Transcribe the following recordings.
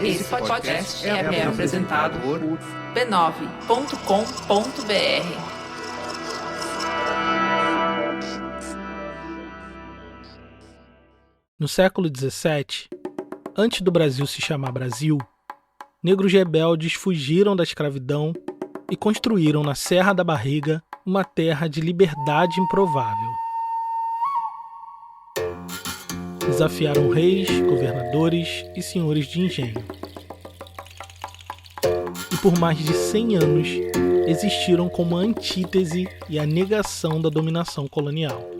Esse podcast é apresentado por b9.com.br. No século XVII, antes do Brasil se chamar Brasil, negros rebeldes fugiram da escravidão e construíram na Serra da Barriga uma terra de liberdade improvável. Desafiaram reis, governadores e senhores de engenho. E por mais de 100 anos, existiram como a antítese e a negação da dominação colonial.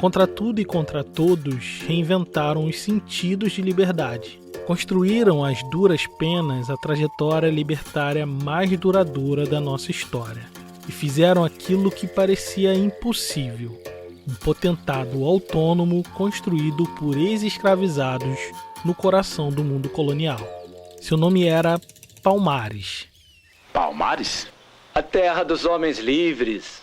Contra tudo e contra todos, reinventaram os sentidos de liberdade. Construíram às duras penas a trajetória libertária mais duradoura da nossa história. E fizeram aquilo que parecia impossível. Um potentado autônomo construído por ex-escravizados no coração do mundo colonial. Seu nome era Palmares. Palmares? A terra dos homens livres.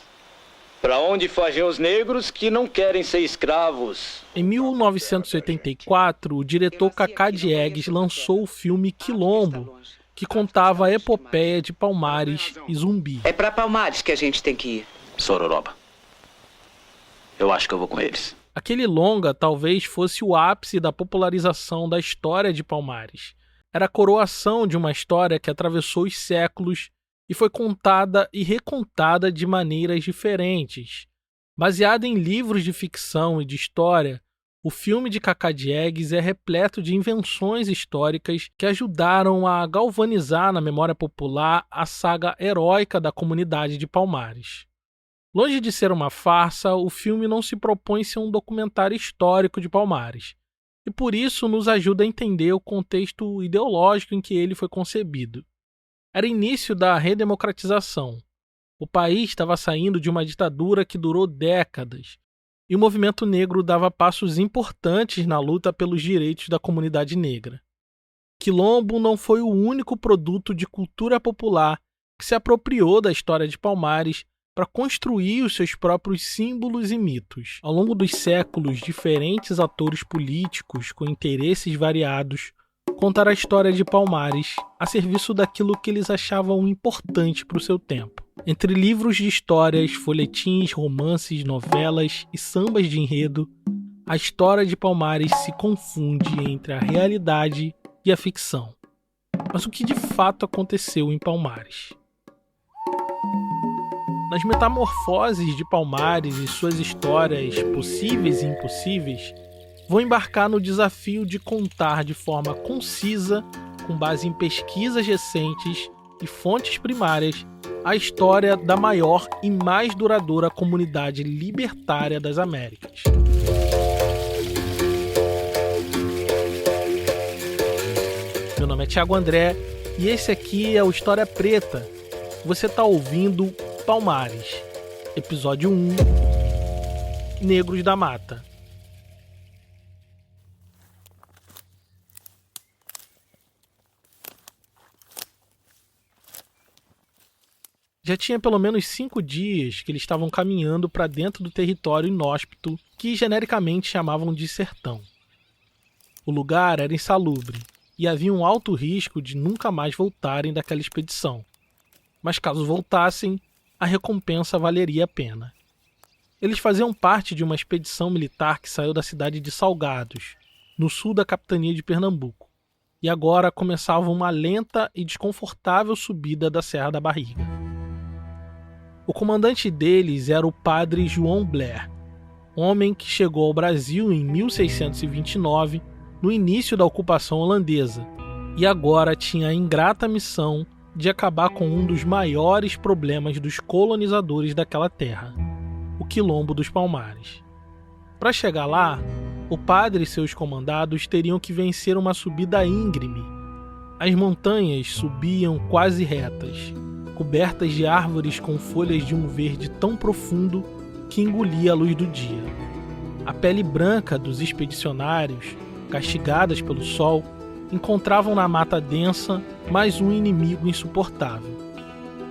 Para onde fogem os negros que não querem ser escravos? Em 1984, o diretor Cacá Diegues lançou o filme Quilombo, que contava a epopeia de Palmares e Zumbi. É para Palmares que a gente tem que ir. Sororoba. Eu acho que eu vou com eles. Aquele longa talvez fosse o ápice da popularização da história de Palmares. Era a coroação de uma história que atravessou os séculos e foi contada e recontada de maneiras diferentes. Baseada em livros de ficção e de história, o filme de Cacá Diegues é repleto de invenções históricas que ajudaram a galvanizar na memória popular a saga heróica da comunidade de Palmares. Longe de ser uma farsa, o filme não se propõe ser um documentário histórico de Palmares, e por isso nos ajuda a entender o contexto ideológico em que ele foi concebido. Era início da redemocratização. O país estava saindo de uma ditadura que durou décadas, e o movimento negro dava passos importantes na luta pelos direitos da comunidade negra. Quilombo não foi o único produto de cultura popular que se apropriou da história de Palmares para construir os seus próprios símbolos e mitos. Ao longo dos séculos, diferentes atores políticos com interesses variados contaram a história de Palmares a serviço daquilo que eles achavam importante para o seu tempo. Entre livros de histórias, folhetins, romances, novelas e sambas de enredo, a história de Palmares se confunde entre a realidade e a ficção. Mas o que de fato aconteceu em Palmares? Nas metamorfoses de Palmares e suas histórias possíveis e impossíveis, vou embarcar no desafio de contar de forma concisa, com base em pesquisas recentes e fontes primárias, a história da maior e mais duradoura comunidade libertária das Américas. Meu nome é Thiago André e esse aqui é o História Preta. Você está ouvindo Palmares, episódio 1, Negros da Mata. Já tinha pelo menos 5 dias que eles estavam caminhando para dentro do território inóspito que genericamente chamavam de sertão. O lugar era insalubre e havia um alto risco de nunca mais voltarem daquela expedição. Mas caso voltassem, a recompensa valeria a pena. Eles faziam parte de uma expedição militar que saiu da cidade de Salgados, no sul da capitania de Pernambuco, e agora começava uma lenta e desconfortável subida da Serra da Barriga. O comandante deles era o padre João Blair, homem que chegou ao Brasil em 1629, no início da ocupação holandesa, e agora tinha a ingrata missão de acabar com um dos maiores problemas dos colonizadores daquela terra, o Quilombo dos Palmares. Para chegar lá, o padre e seus comandados teriam que vencer uma subida íngreme. As montanhas subiam quase retas, cobertas de árvores com folhas de um verde tão profundo que engolia a luz do dia. A pele branca dos expedicionários, castigadas pelo sol, encontravam na mata densa mais um inimigo insuportável: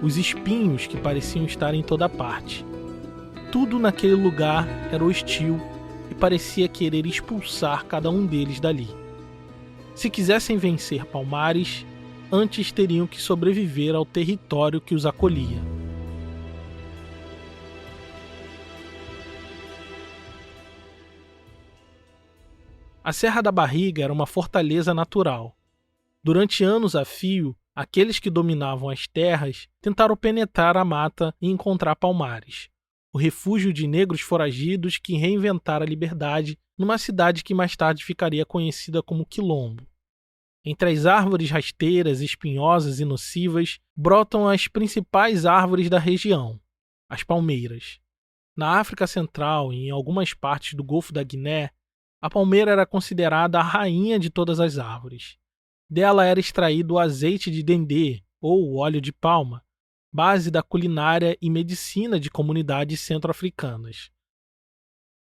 os espinhos que pareciam estar em toda parte. Tudo naquele lugar era hostil e parecia querer expulsar cada um deles dali. Se quisessem vencer Palmares, antes teriam que sobreviver ao território que os acolhia. A Serra da Barriga era uma fortaleza natural. Durante anos a fio, aqueles que dominavam as terras tentaram penetrar a mata e encontrar Palmares, o refúgio de negros foragidos que reinventara a liberdade numa cidade que mais tarde ficaria conhecida como Quilombo. Entre as árvores rasteiras, espinhosas e nocivas, brotam as principais árvores da região, as palmeiras. Na África Central e em algumas partes do Golfo da Guiné, a palmeira era considerada a rainha de todas as árvores. Dela era extraído o azeite de dendê, ou o óleo de palma, base da culinária e medicina de comunidades centro-africanas.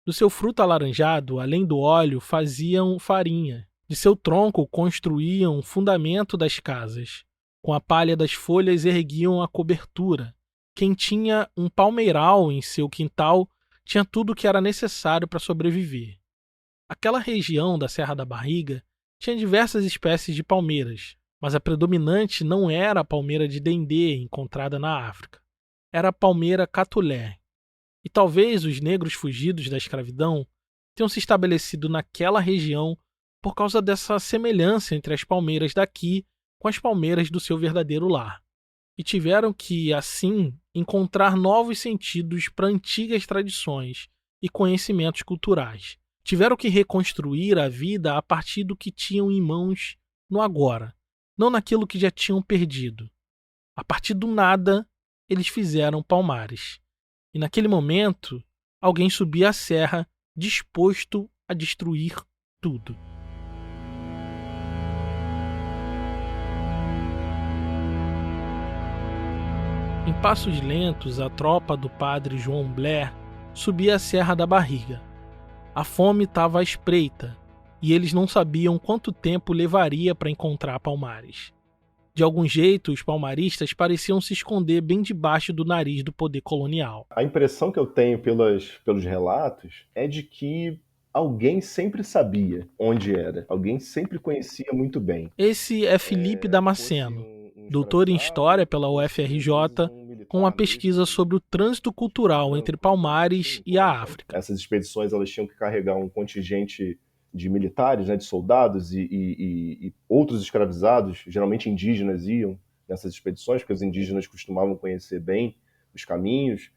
Do seu fruto alaranjado, além do óleo, faziam farinha. De seu tronco construíam o fundamento das casas. Com a palha das folhas erguiam a cobertura. Quem tinha um palmeiral em seu quintal tinha tudo o que era necessário para sobreviver. Aquela região da Serra da Barriga tinha diversas espécies de palmeiras, mas a predominante não era a palmeira de dendê encontrada na África. Era a palmeira catulé. E talvez os negros fugidos da escravidão tenham se estabelecido naquela região por causa dessa semelhança entre as palmeiras daqui com as palmeiras do seu verdadeiro lar. E tiveram que, assim, encontrar novos sentidos para antigas tradições e conhecimentos culturais. Tiveram que reconstruir a vida a partir do que tinham em mãos no agora, não naquilo que já tinham perdido. A partir do nada, eles fizeram Palmares. E naquele momento, alguém subia a serra disposto a destruir tudo. Em passos lentos, a tropa do padre João Blair subia a Serra da Barriga. A fome estava à espreita, e eles não sabiam quanto tempo levaria para encontrar Palmares. De algum jeito, os palmaristas pareciam se esconder bem debaixo do nariz do poder colonial. A impressão que eu tenho pelos relatos é de que alguém sempre sabia onde era, alguém sempre conhecia muito bem. Esse é Felipe Damasceno, doutor em História pela UFRJ, com uma pesquisa sobre o trânsito cultural entre Palmares e a África. Essas expedições elas tinham que carregar um contingente de militares, né, de soldados e outros escravizados, geralmente indígenas, iam nessas expedições, porque os indígenas costumavam conhecer bem os caminhos.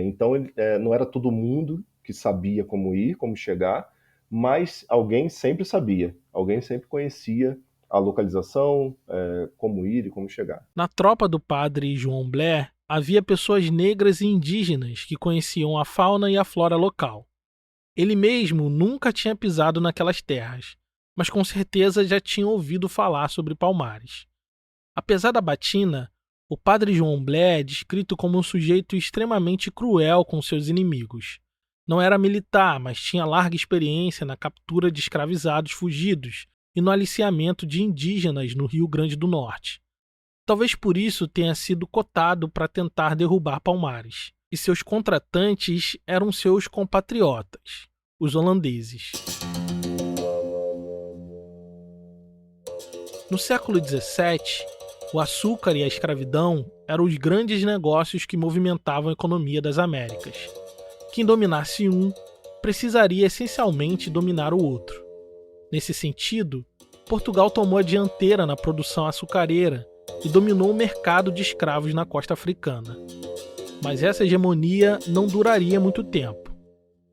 Então não era todo mundo que sabia como ir, como chegar, mas alguém sempre sabia, alguém sempre conhecia a localização, como ir e como chegar. Na tropa do padre João Blair, havia pessoas negras e indígenas que conheciam a fauna e a flora local. Ele mesmo nunca tinha pisado naquelas terras, mas com certeza já tinha ouvido falar sobre Palmares. Apesar da batina, o padre João Blair é descrito como um sujeito extremamente cruel com seus inimigos. Não era militar, mas tinha larga experiência na captura de escravizados fugidos e no aliciamento de indígenas no Rio Grande do Norte. Talvez por isso tenha sido cotado para tentar derrubar Palmares. E seus contratantes eram seus compatriotas, os holandeses. No século XVII, o açúcar e a escravidão eram os grandes negócios que movimentavam a economia das Américas. Quem dominasse um, precisaria essencialmente dominar o outro. Nesse sentido, Portugal tomou a dianteira na produção açucareira e dominou o mercado de escravos na costa africana. Mas essa hegemonia não duraria muito tempo.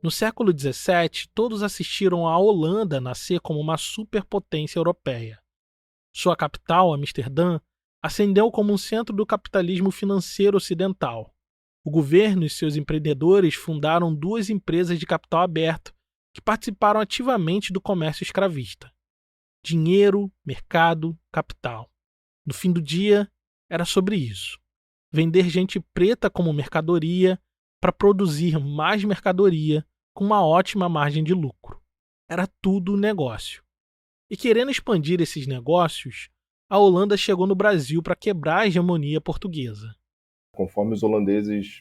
No século XVII, todos assistiram a Holanda nascer como uma superpotência europeia. Sua capital, Amsterdã, ascendeu como um centro do capitalismo financeiro ocidental. O governo e seus empreendedores fundaram 2 empresas de capital aberto que participaram ativamente do comércio escravista. Dinheiro, mercado, capital. No fim do dia, era sobre isso. Vender gente preta como mercadoria para produzir mais mercadoria com uma ótima margem de lucro. Era tudo negócio. E querendo expandir esses negócios, a Holanda chegou no Brasil para quebrar a hegemonia portuguesa. Conforme os holandeses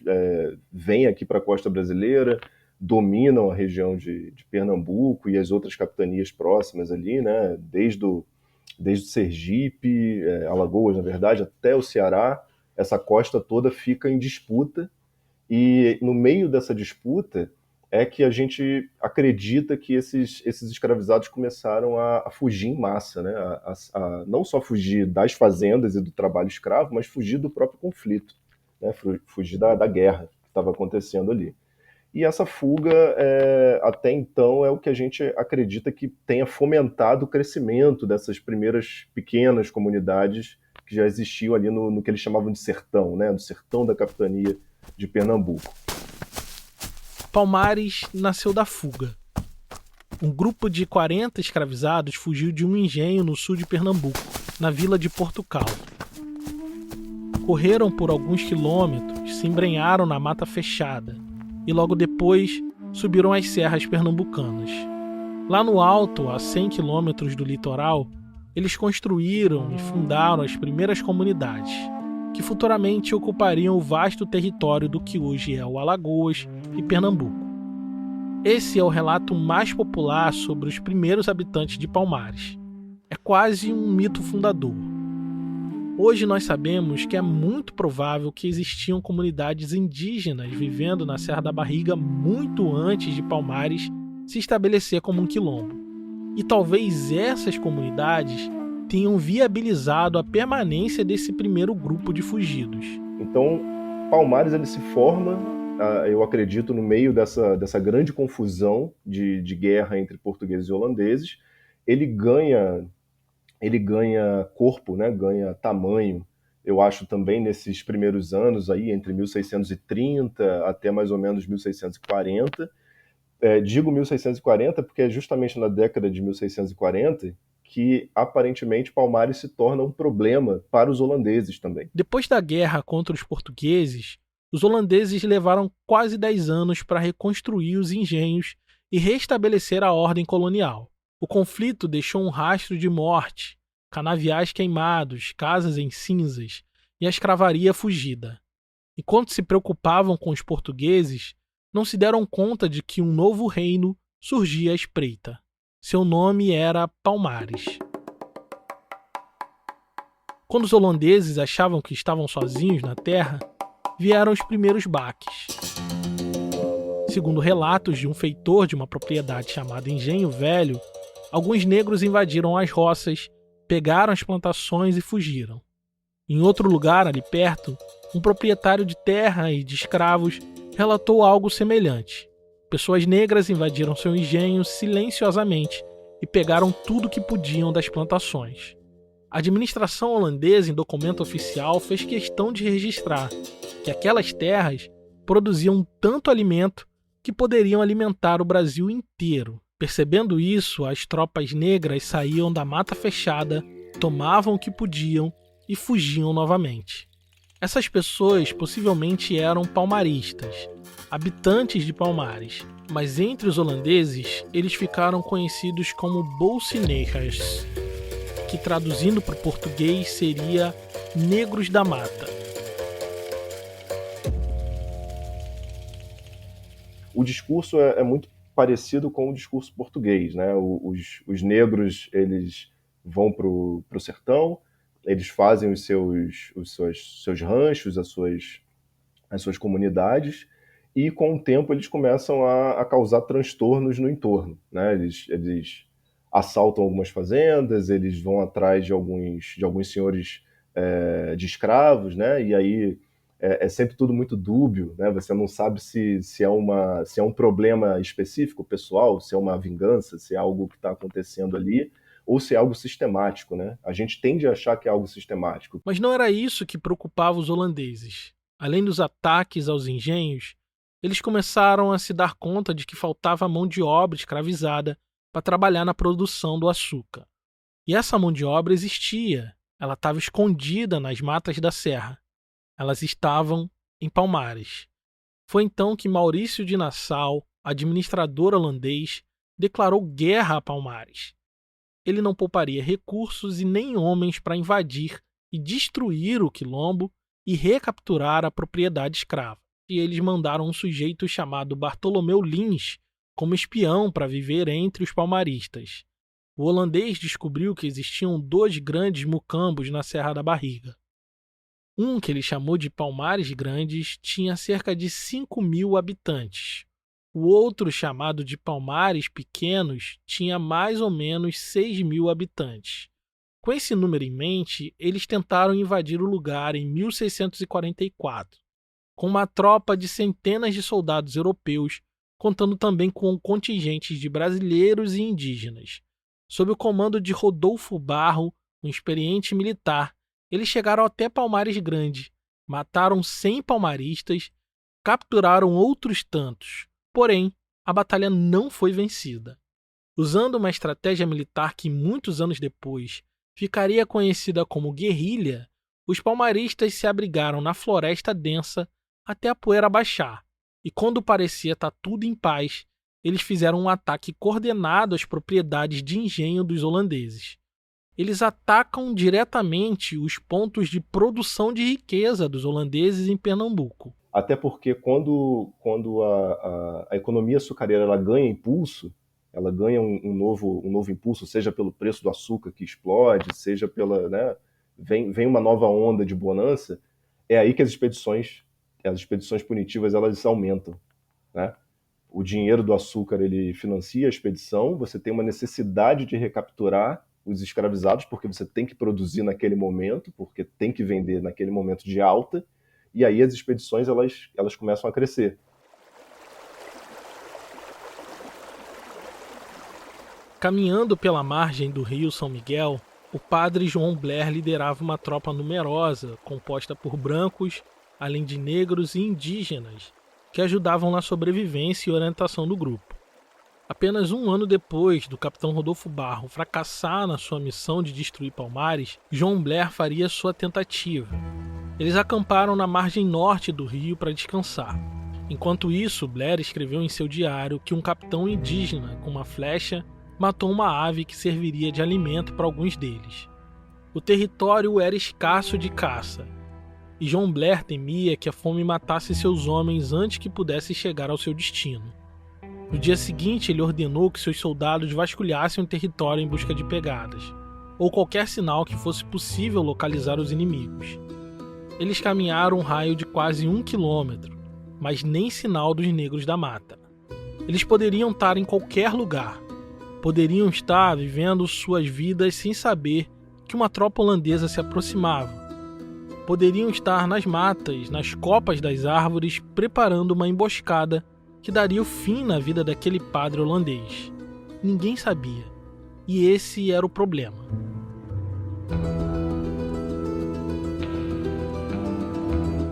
vêm aqui para a costa brasileira, dominam a região de Pernambuco e as outras capitanias próximas ali, né? Desde o Sergipe, Alagoas, na verdade, até o Ceará. Essa costa toda fica em disputa, e no meio dessa disputa é que a gente acredita que esses escravizados começaram a fugir em massa, né? A não só fugir das fazendas e do trabalho escravo, mas fugir do próprio conflito, né? Fugir da guerra que estava acontecendo ali. E essa fuga, até então, é o que a gente acredita que tenha fomentado o crescimento dessas primeiras pequenas comunidades que já existiam ali no que eles chamavam de sertão, né? Do sertão da capitania de Pernambuco. Palmares nasceu da fuga. Um grupo de 40 escravizados fugiu de um engenho no sul de Pernambuco, na vila de Portugal. Correram por alguns quilômetros, se embrenharam na mata fechada e logo depois subiram as serras pernambucanas. Lá no alto, a 100 quilômetros do litoral, eles construíram e fundaram as primeiras comunidades, que futuramente ocupariam o vasto território do que hoje é o Alagoas e Pernambuco. Esse é o relato mais popular sobre os primeiros habitantes de Palmares. É quase um mito fundador. Hoje nós sabemos que é muito provável que existiam comunidades indígenas vivendo na Serra da Barriga muito antes de Palmares se estabelecer como um quilombo. E talvez essas comunidades tenham viabilizado a permanência desse primeiro grupo de fugidos. Então, Palmares ele se forma, eu acredito, no meio dessa grande confusão de guerra entre portugueses e holandeses. Ele ganha corpo, né? Ganha tamanho, eu acho, também nesses primeiros anos, aí, entre 1630 até mais ou menos 1640. Digo 1640 porque é justamente na década de 1640 que, aparentemente, Palmares se torna um problema para os holandeses também. Depois da guerra contra os portugueses, os holandeses levaram quase 10 anos para reconstruir os engenhos e restabelecer a ordem colonial. O conflito deixou um rastro de morte, canaviais queimados, casas em cinzas e a escravaria fugida. Enquanto se preocupavam com os portugueses, não se deram conta de que um novo reino surgia à espreita. Seu nome era Palmares. Quando os holandeses achavam que estavam sozinhos na terra, vieram os primeiros baques. Segundo relatos de um feitor de uma propriedade chamada Engenho Velho, alguns negros invadiram as roças, pegaram as plantações e fugiram. Em outro lugar, ali perto, um proprietário de terra e de escravos relatou algo semelhante. Pessoas negras invadiram seu engenho silenciosamente e pegaram tudo que podiam das plantações. A administração holandesa, em documento oficial, fez questão de registrar que aquelas terras produziam tanto alimento que poderiam alimentar o Brasil inteiro. Percebendo isso, as tropas negras saíam da mata fechada, tomavam o que podiam e fugiam novamente. Essas pessoas possivelmente eram palmaristas, habitantes de Palmares, mas entre os holandeses eles ficaram conhecidos como Bolsinegers, que traduzindo para o português seria negros da mata. O discurso é muito parecido com o discurso português, né? Os negros eles vão para o sertão, eles fazem os seus ranchos, as suas comunidades, e com o tempo eles começam a causar transtornos no entorno, né? Eles assaltam algumas fazendas, eles vão atrás de alguns senhores de escravos, né? E aí é sempre tudo muito dúbio, né? Você não sabe se é um problema específico, pessoal, se é uma vingança, se é algo que está acontecendo ali, ou se é algo sistemático, né? A gente tende a achar que é algo sistemático. Mas não era isso que preocupava os holandeses. Além dos ataques aos engenhos, eles começaram a se dar conta de que faltava mão de obra escravizada para trabalhar na produção do açúcar. E essa mão de obra existia, ela estava escondida nas matas da serra. Elas estavam em Palmares. Foi então que Maurício de Nassau, administrador holandês, declarou guerra a Palmares. Ele não pouparia recursos e nem homens para invadir e destruir o quilombo e recapturar a propriedade escrava. e eles mandaram um sujeito chamado Bartolomeu Lins como espião para viver entre os palmaristas. O holandês descobriu que existiam 2 grandes mucambos na Serra da Barriga. Um, que ele chamou de Palmares Grandes, tinha cerca de 5.000 habitantes. O outro, chamado de Palmares Pequenos, tinha mais ou menos 6.000 habitantes. Com esse número em mente, eles tentaram invadir o lugar em 1644, com uma tropa de centenas de soldados europeus, contando também com contingentes de brasileiros e indígenas. Sob o comando de Rodolfo Barro, um experiente militar, eles chegaram até Palmares Grande, mataram 100 palmaristas, capturaram outros tantos. Porém, a batalha não foi vencida. Usando uma estratégia militar que muitos anos depois ficaria conhecida como guerrilha, os palmaristas se abrigaram na floresta densa até a poeira baixar, e quando parecia estar tudo em paz, eles fizeram um ataque coordenado às propriedades de engenho dos holandeses. Eles atacam diretamente os pontos de produção de riqueza dos holandeses em Pernambuco. Até porque quando a economia açucareira ela ganha impulso, ela ganha um novo impulso, seja pelo preço do açúcar que explode, seja pela, né, vem uma nova onda de bonança, é aí que as expedições punitivas elas aumentam, né? O dinheiro do açúcar ele financia a expedição, você tem uma necessidade de recapturar os escravizados, porque você tem que produzir naquele momento, porque tem que vender naquele momento de alta, e aí as expedições elas começam a crescer. Caminhando pela margem do rio São Miguel, o padre João Blair liderava uma tropa numerosa, composta por brancos, além de negros e indígenas, que ajudavam na sobrevivência e orientação do grupo. Apenas um ano depois do capitão Rodolfo Barro fracassar na sua missão de destruir Palmares, João Blair faria sua tentativa. Eles acamparam na margem norte do rio para descansar. Enquanto isso, Blair escreveu em seu diário que um capitão indígena com uma flecha matou uma ave que serviria de alimento para alguns deles. O território era escasso de caça, e João Blair temia que a fome matasse seus homens antes que pudessem chegar ao seu destino. No dia seguinte, ele ordenou que seus soldados vasculhassem o território em busca de pegadas, ou qualquer sinal que fosse possível localizar os inimigos. Eles caminharam um raio de quase 1 quilômetro, mas nem sinal dos negros da mata. Eles poderiam estar em qualquer lugar, poderiam estar vivendo suas vidas sem saber que uma tropa holandesa se aproximava. Poderiam estar nas matas, nas copas das árvores, preparando uma emboscada que daria o fim na vida daquele padre holandês. Ninguém sabia, e esse era o problema.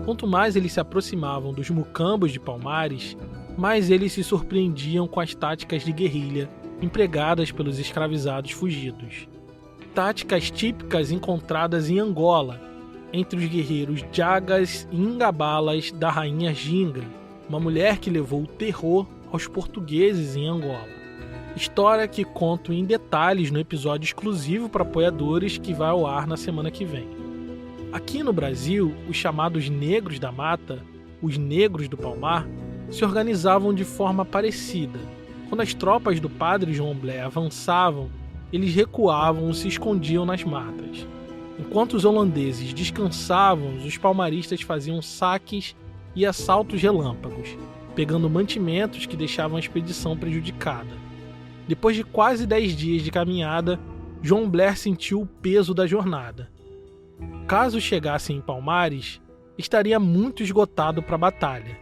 Quanto mais eles se aproximavam dos mucambos de Palmares, mais eles se surpreendiam com as táticas de guerrilha empregadas pelos escravizados fugidos. Táticas típicas encontradas em Angola, entre os guerreiros Jagas e Ingabalas da rainha Ginga, uma mulher que levou o terror aos portugueses em Angola. História que conto em detalhes no episódio exclusivo para apoiadores que vai ao ar na semana que vem. Aqui no Brasil, os chamados negros da mata, os negros do Palmar, se organizavam de forma parecida. Quando as tropas do padre João Blair avançavam, eles recuavam ou se escondiam nas matas. Enquanto os holandeses descansavam, os palmaristas faziam saques e assaltos relâmpagos, pegando mantimentos que deixavam a expedição prejudicada. Depois de quase 10 dias de caminhada, João Blair sentiu o peso da jornada. Caso chegassem em Palmares, estaria muito esgotado para a batalha.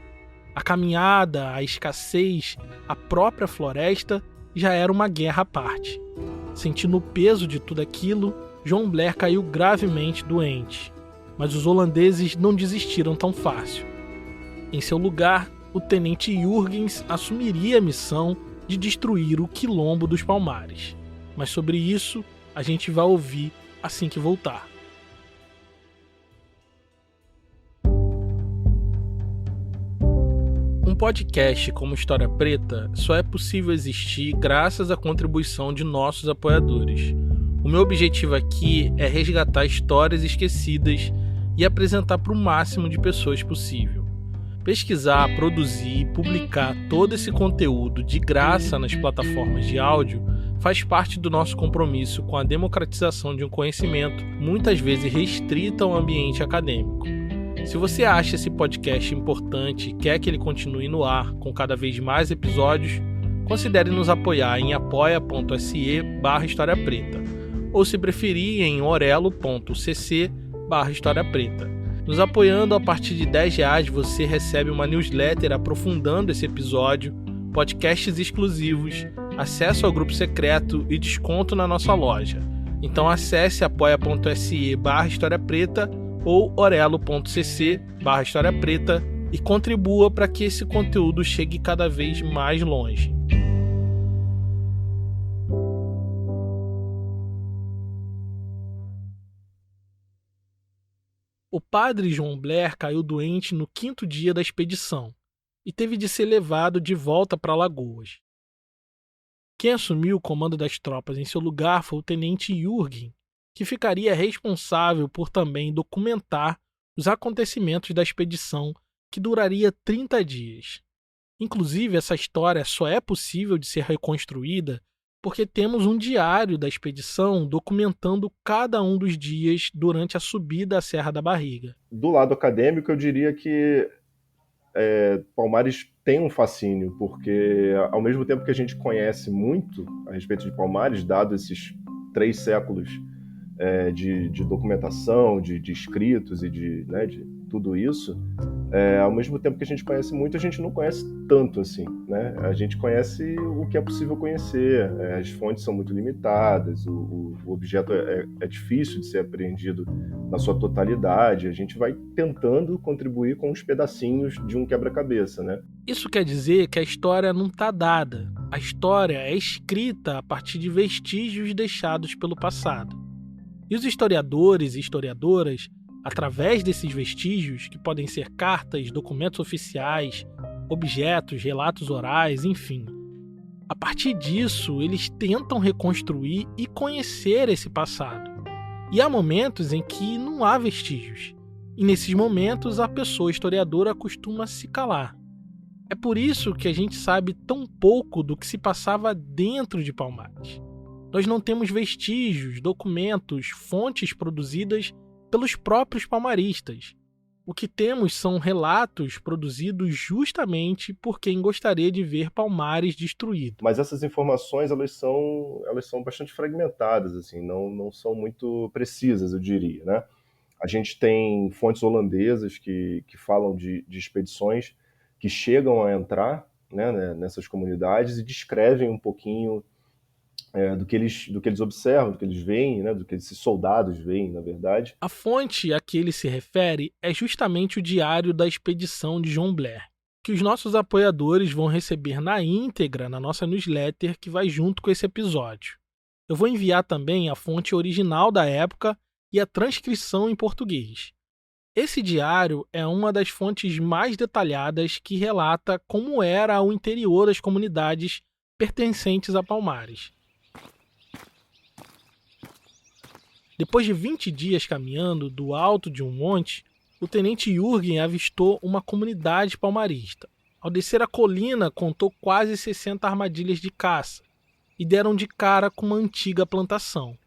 A caminhada, a escassez, a própria floresta já era uma guerra à parte. Sentindo o peso de tudo aquilo, João Blair caiu gravemente doente, mas os holandeses não desistiram tão fácil. Em seu lugar, o tenente Jurgens assumiria a missão de destruir o quilombo dos Palmares. Mas sobre isso, a gente vai ouvir assim que voltar. Um podcast como História Preta só é possível existir graças à contribuição de nossos apoiadores. O meu objetivo aqui é resgatar histórias esquecidas e apresentar para o máximo de pessoas possível. Pesquisar, produzir e publicar todo esse conteúdo de graça nas plataformas de áudio faz parte do nosso compromisso com a democratização de um conhecimento, muitas vezes restrito ao ambiente acadêmico. Se você acha esse podcast importante e quer que ele continue no ar com cada vez mais episódios, considere nos apoiar em apoia.se/História Preta, ou se preferir em orelo.cc/História Preta. Nos apoiando a partir de R$10, você recebe uma newsletter aprofundando esse episódio, podcasts exclusivos, acesso ao grupo secreto e desconto na nossa loja. Então acesse apoia.se/História Preta ou orelo.cc/História Preta e contribua para que esse conteúdo chegue cada vez mais longe. O padre João Blair caiu doente no 5º dia da expedição e teve de ser levado de volta para Alagoas. Quem assumiu o comando das tropas em seu lugar foi o tenente Jürgen, que ficaria responsável por também documentar os acontecimentos da expedição, que duraria 30 dias. Inclusive, essa história só é possível de ser reconstruída porque temos um diário da expedição documentando cada um dos dias durante a subida à Serra da Barriga. Do lado acadêmico, eu diria que Palmares tem um fascínio, porque ao mesmo tempo que a gente conhece muito a respeito de Palmares, dado esses 3 séculos de documentação, de escritos e de tudo isso, ao mesmo tempo que a gente conhece muito, a gente não conhece tanto assim, né? A gente conhece o que é possível conhecer, as fontes são muito limitadas, o objeto é difícil de ser apreendido na sua totalidade, a gente vai tentando contribuir com os pedacinhos de um quebra-cabeça, né? Isso quer dizer que a história não está dada, a história é escrita a partir de vestígios deixados pelo passado. E os historiadores e historiadoras, através desses vestígios, que podem ser cartas, documentos oficiais, objetos, relatos orais, enfim. A partir disso, eles tentam reconstruir e conhecer esse passado. E há momentos em que não há vestígios. E nesses momentos, a pessoa historiadora costuma se calar. É por isso que a gente sabe tão pouco do que se passava dentro de Palmares. Nós não temos vestígios, documentos, fontes produzidas pelos próprios palmaristas. O que temos são relatos produzidos justamente por quem gostaria de ver Palmares destruído. Mas essas informações elas são bastante fragmentadas, assim, não são muito precisas, eu diria, né? A gente tem fontes holandesas que falam de expedições que chegam a entrar, né, nessas comunidades e descrevem um pouquinho do que eles observam, do que eles veem, né, do que esses soldados veem, na verdade. A fonte a que ele se refere é justamente o diário da expedição de João Blair, que os nossos apoiadores vão receber na íntegra na nossa newsletter que vai junto com esse episódio. Eu vou enviar também a fonte original da época e a transcrição em português. Esse diário é uma das fontes mais detalhadas que relata como era o interior das comunidades pertencentes a Palmares. Depois de 20 dias caminhando do alto de um monte, o tenente Jürgen avistou uma comunidade palmarista. Ao descer a colina, contou quase 60 armadilhas de caça e deram de cara com uma antiga plantação.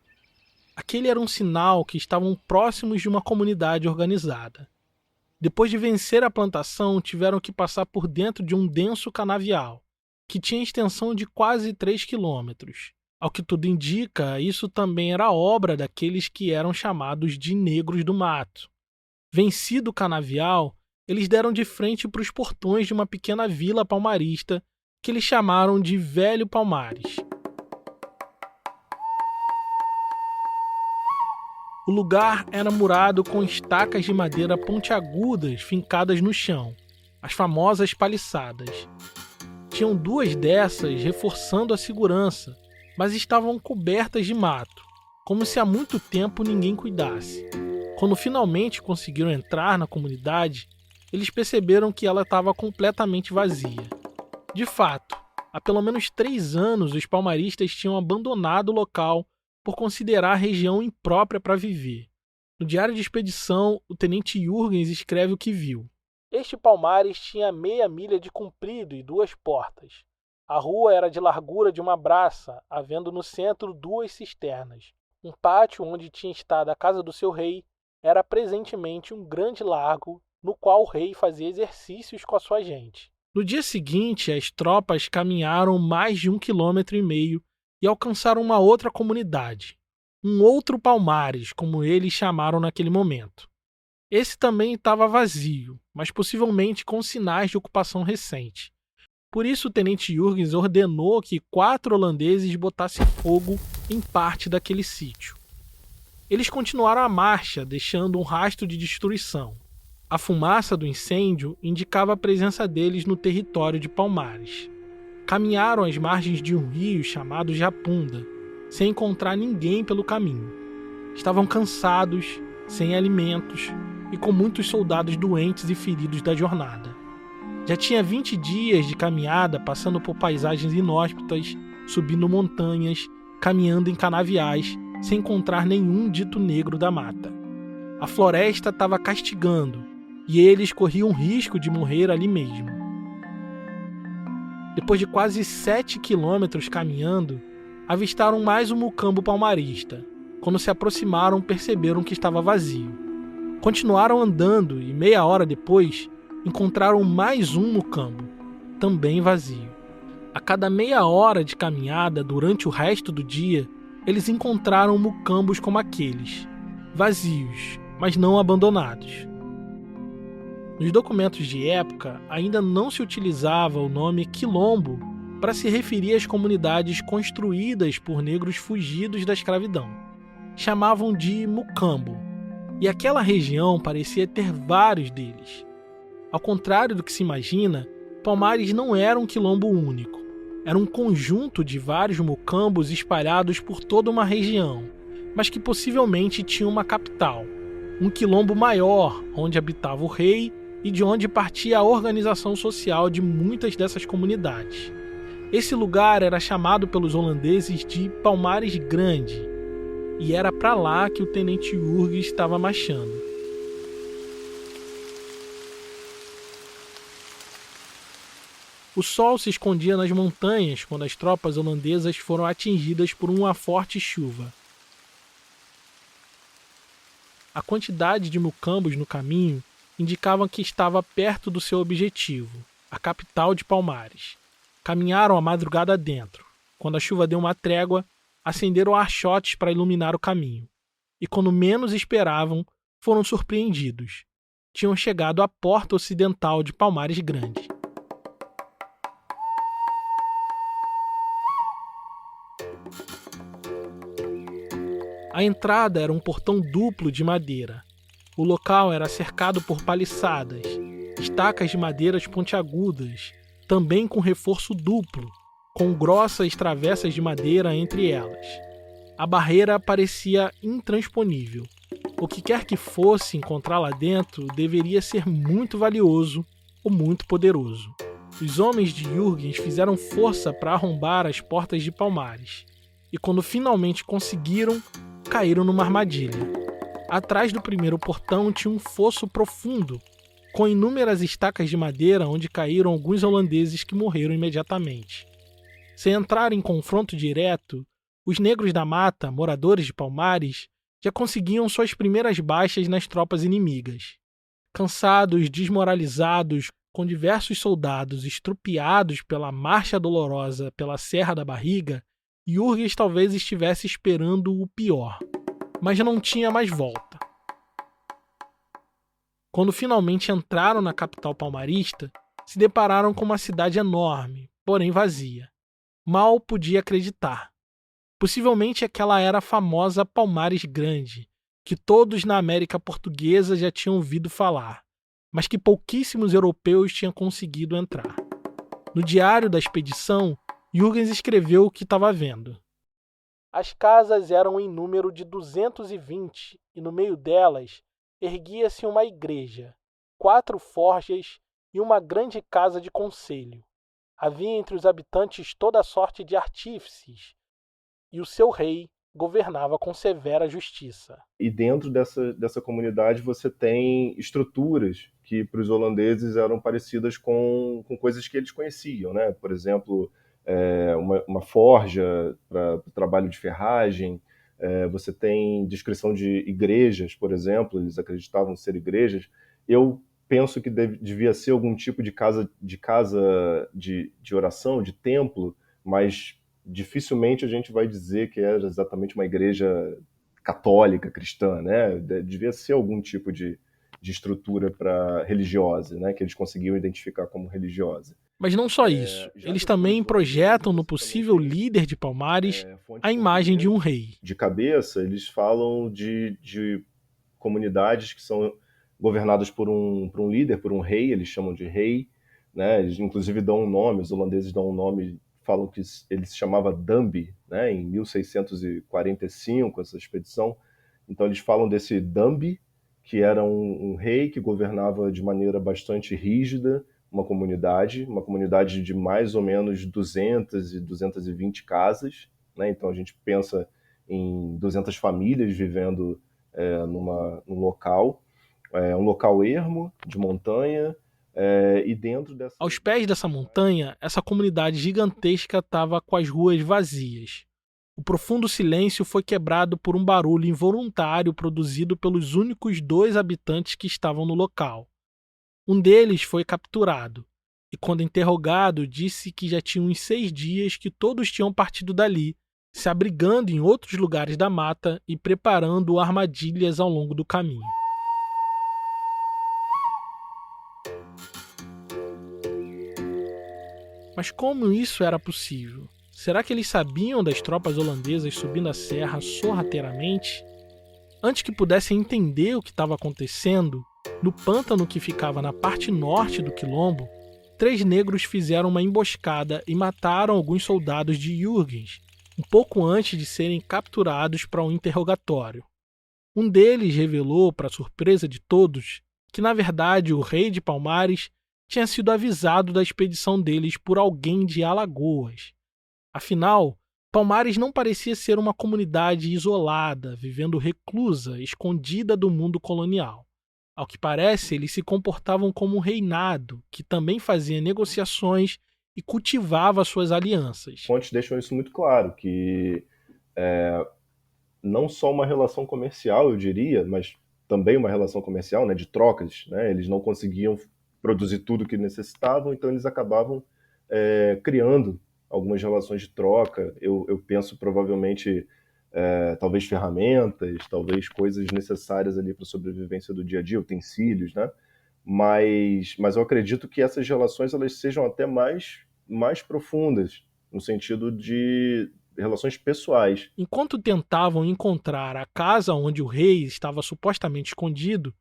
Aquele era um sinal que estavam próximos de uma comunidade organizada. Depois de vencer a plantação, tiveram que passar por dentro de um denso canavial, que tinha extensão de quase 3 quilômetros. Ao que tudo indica, isso também era obra daqueles que eram chamados de negros do mato. Vencido o canavial, eles deram de frente para os portões de uma pequena vila palmarista que eles chamaram de Velho Palmares. O lugar era murado com estacas de madeira pontiagudas fincadas no chão, as famosas paliçadas. Tinham 2 dessas reforçando a segurança, mas estavam cobertas de mato, como se há muito tempo ninguém cuidasse. Quando finalmente conseguiram entrar na comunidade, eles perceberam que ela estava completamente vazia. De fato, há pelo menos 3 anos os palmaristas tinham abandonado o local por considerar a região imprópria para viver. No diário de expedição, o tenente Jürgens escreve o que viu. Este Palmares tinha meia milha de comprido e 2 portas. A rua era de largura de uma braça, havendo no centro 2 cisternas. Um pátio onde tinha estado a casa do seu rei era presentemente um grande lago no qual o rei fazia exercícios com a sua gente. No dia seguinte, as tropas caminharam mais de 1,5 km e alcançaram uma outra comunidade, um outro Palmares, como eles chamaram naquele momento. Esse também estava vazio, mas possivelmente com sinais de ocupação recente. Por isso, o tenente Jürgens ordenou que 4 holandeses botassem fogo em parte daquele sítio. Eles continuaram a marcha, deixando um rastro de destruição. A fumaça do incêndio indicava a presença deles no território de Palmares. Caminharam às margens de um rio chamado Japunda, sem encontrar ninguém pelo caminho. Estavam cansados, sem alimentos e com muitos soldados doentes e feridos da jornada. Já tinha 20 dias de caminhada, passando por paisagens inóspitas, subindo montanhas, caminhando em canaviais, sem encontrar nenhum dito negro da mata. A floresta estava castigando, e eles corriam risco de morrer ali mesmo. Depois de quase 7 quilômetros caminhando, avistaram mais um mucambo palmarista. Quando se aproximaram, perceberam que estava vazio. Continuaram andando e meia hora depois, encontraram mais um mucambo, também vazio. A cada meia hora de caminhada durante o resto do dia, eles encontraram mucambos como aqueles, vazios, mas não abandonados. Nos documentos de época, ainda não se utilizava o nome quilombo para se referir às comunidades construídas por negros fugidos da escravidão. Chamavam de mucambo, e aquela região parecia ter vários deles. Ao contrário do que se imagina, Palmares não era um quilombo único. Era um conjunto de vários mucambos espalhados por toda uma região, mas que possivelmente tinha uma capital, um quilombo maior, onde habitava o rei e de onde partia a organização social de muitas dessas comunidades. Esse lugar era chamado pelos holandeses de Palmares Grande, e era para lá que o tenente Jürgens estava marchando. O sol se escondia nas montanhas quando as tropas holandesas foram atingidas por uma forte chuva. A quantidade de mucambos no caminho indicava que estava perto do seu objetivo, a capital de Palmares. Caminharam a madrugada dentro. Quando a chuva deu uma trégua, acenderam archotes para iluminar o caminho. E quando menos esperavam, foram surpreendidos. Tinham chegado à porta ocidental de Palmares Grande. A entrada era um portão duplo de madeira. O local era cercado por paliçadas, estacas de madeiras pontiagudas, também com reforço duplo, com grossas travessas de madeira entre elas. A barreira parecia intransponível. O que quer que fosse encontrar lá dentro deveria ser muito valioso ou muito poderoso. Os homens de Jürgens fizeram força para arrombar as portas de Palmares, e quando finalmente conseguiram, caíram numa armadilha. Atrás do primeiro portão tinha um fosso profundo, com inúmeras estacas de madeira onde caíram alguns holandeses que morreram imediatamente. Sem entrar em confronto direto, os negros da mata, moradores de Palmares, já conseguiam suas primeiras baixas nas tropas inimigas. Cansados, desmoralizados, com diversos soldados estrupiados pela marcha dolorosa pela Serra da Barriga, Jürgens talvez estivesse esperando o pior, mas não tinha mais volta. Quando finalmente entraram na capital palmarista, se depararam com uma cidade enorme, porém vazia. Mal podia acreditar. Possivelmente aquela era a famosa Palmares Grande, que todos na América Portuguesa já tinham ouvido falar, mas que pouquíssimos europeus tinham conseguido entrar. No diário da expedição, Jürgens escreveu o que estava vendo. As casas eram em número de 220 e no meio delas erguia-se uma igreja, 4 forjas e uma grande casa de conselho. Havia entre os habitantes toda sorte de artífices, e o seu rei, governava com severa justiça. E dentro dessa comunidade você tem estruturas que para os holandeses eram parecidas com coisas que eles conheciam, né? Por exemplo, uma forja para trabalho de ferragem. Você tem descrição de igrejas, por exemplo, eles acreditavam ser igrejas. Eu penso que devia ser algum tipo de casa de oração, de templo, mas dificilmente a gente vai dizer que era exatamente uma igreja católica, cristã, né? Devia ser algum tipo de estrutura religiosa, né? Que eles conseguiam identificar como religiosa. Mas não só isso, eles também projetam no possível líder de Palmares a imagem de um rei. De cabeça, eles falam de comunidades que são governadas por um líder, por um rei, eles chamam de rei, né? Eles inclusive dão um nome, os holandeses dão um nome, falam que ele se chamava Dambi, né? Em 1645, essa expedição. Então eles falam desse Dambi, que era um rei que governava de maneira bastante rígida uma comunidade de mais ou menos 200 e 220 casas, né? Então a gente pensa em 200 famílias vivendo num local, um local ermo, de montanha, e dentro dessa... Aos pés dessa montanha, essa comunidade gigantesca estava com as ruas vazias. O profundo silêncio foi quebrado por um barulho involuntário produzido pelos únicos 2 habitantes que estavam no local. Um deles foi capturado, e quando interrogado disse que já tinha uns 6 dias que todos tinham partido dali, se abrigando em outros lugares da mata e preparando armadilhas ao longo do caminho. Mas como isso era possível? Será que eles sabiam das tropas holandesas subindo a serra sorrateiramente? Antes que pudessem entender o que estava acontecendo, no pântano que ficava na parte norte do quilombo, 3 negros fizeram uma emboscada e mataram alguns soldados de Jürgens, um pouco antes de serem capturados para um interrogatório. Um deles revelou, para surpresa de todos, que na verdade o rei de Palmares tinha sido avisado da expedição deles por alguém de Alagoas. Afinal, Palmares não parecia ser uma comunidade isolada, vivendo reclusa, escondida do mundo colonial. Ao que parece, eles se comportavam como um reinado, que também fazia negociações e cultivava suas alianças. As fontes deixam isso muito claro, que não só uma relação comercial, eu diria, mas também uma relação comercial, né, de trocas, né? Eles não conseguiam produzir tudo o que necessitavam, então eles acabavam criando algumas relações de troca. Eu penso provavelmente talvez ferramentas, talvez coisas necessárias ali para a sobrevivência do dia a dia, utensílios, né? Mas eu acredito que essas relações elas sejam até mais profundas, no sentido de relações pessoais. Enquanto tentavam encontrar a casa onde o rei estava supostamente escondido,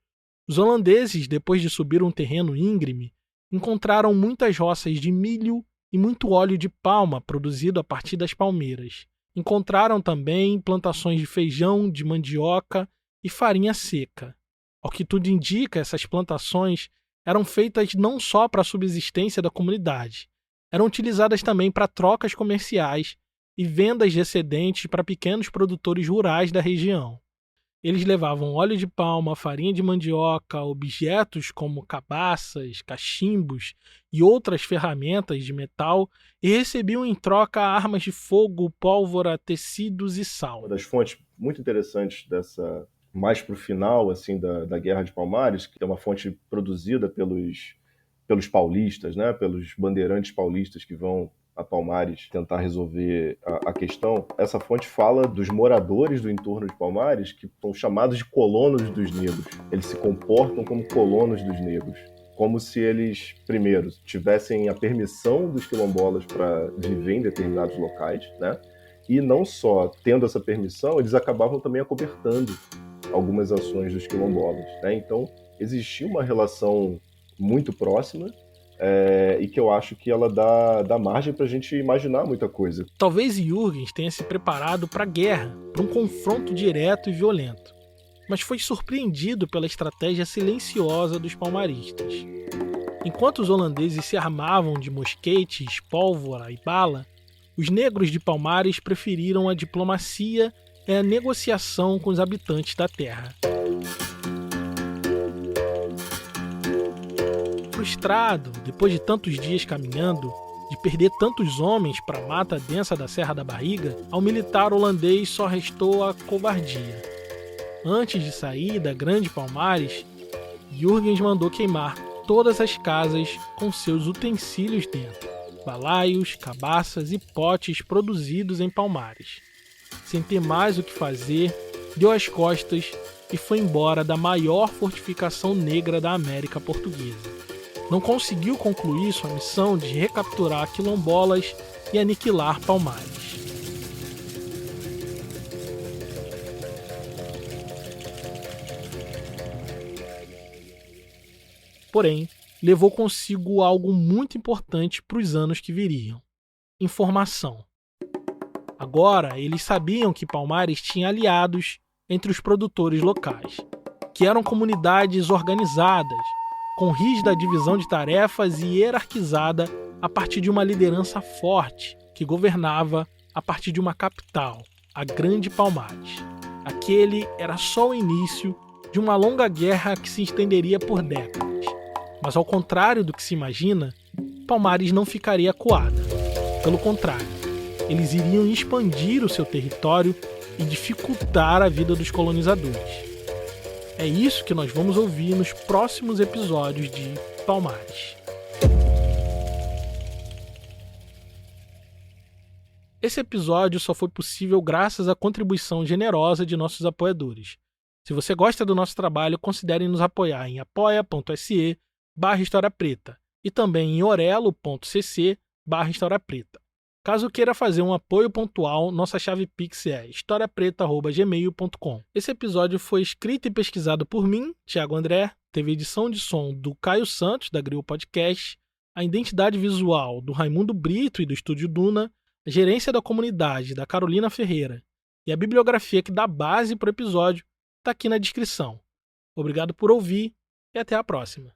os holandeses, depois de subir um terreno íngreme, encontraram muitas roças de milho e muito óleo de palma produzido a partir das palmeiras. Encontraram também plantações de feijão, de mandioca e farinha seca. Ao que tudo indica, essas plantações eram feitas não só para a subsistência da comunidade, eram utilizadas também para trocas comerciais e vendas de excedentes para pequenos produtores rurais da região. Eles levavam óleo de palma, farinha de mandioca, objetos como cabaças, cachimbos e outras ferramentas de metal e recebiam em troca armas de fogo, pólvora, tecidos e sal. Uma das fontes muito interessantes dessa, mais para o final assim, da Guerra de Palmares, que é uma fonte produzida pelos paulistas, né, pelos bandeirantes paulistas que vão a Palmares tentar resolver a questão. Essa fonte fala dos moradores do entorno de Palmares que são chamados de colonos dos negros. Eles se comportam como colonos dos negros, como se eles, primeiro, tivessem a permissão dos quilombolas para viver em determinados locais, né? E não só tendo essa permissão, eles acabavam também acobertando algumas ações dos quilombolas, né? Então, existia uma relação muito próxima, e que eu acho que ela dá margem para a gente imaginar muita coisa. Talvez Jürgens tenha se preparado para a guerra, para um confronto direto e violento, mas foi surpreendido pela estratégia silenciosa dos palmaristas. Enquanto os holandeses se armavam de mosquetes, pólvora e bala, os negros de Palmares preferiram a diplomacia é a negociação com os habitantes da Terra. Frustrado, depois de tantos dias caminhando, de perder tantos homens para a mata densa da Serra da Barriga, ao militar holandês só restou a covardia. Antes de sair da Grande Palmares, Jurgens mandou queimar todas as casas com seus utensílios dentro, balaios, cabaças e potes produzidos em Palmares. Sem ter mais o que fazer, deu as costas e foi embora da maior fortificação negra da América Portuguesa. Não conseguiu concluir sua missão de recapturar quilombolas e aniquilar Palmares. Porém, levou consigo algo muito importante para os anos que viriam: informação. Agora, eles sabiam que Palmares tinha aliados entre os produtores locais, que eram comunidades organizadas, com rígida divisão de tarefas e hierarquizada a partir de uma liderança forte, que governava a partir de uma capital, a Grande Palmares. Aquele era só o início de uma longa guerra que se estenderia por décadas. Mas ao contrário do que se imagina, Palmares não ficaria acuada. Pelo contrário, eles iriam expandir o seu território e dificultar a vida dos colonizadores. É isso que nós vamos ouvir nos próximos episódios de Palmares. Esse episódio só foi possível graças à contribuição generosa de nossos apoiadores. Se você gosta do nosso trabalho, considere nos apoiar em apoia.se/História Preta e também em orelo.cc/História Preta. Caso queira fazer um apoio pontual, nossa chave Pix é historiapreta@gmail.com. Esse episódio foi escrito e pesquisado por mim, Thiago André, teve edição de som do Caio Santos, da Grill Podcast, a identidade visual do Raimundo Brito e do Estúdio Duna, a gerência da comunidade da Carolina Ferreira e a bibliografia que dá base para o episódio está aqui na descrição. Obrigado por ouvir e até a próxima.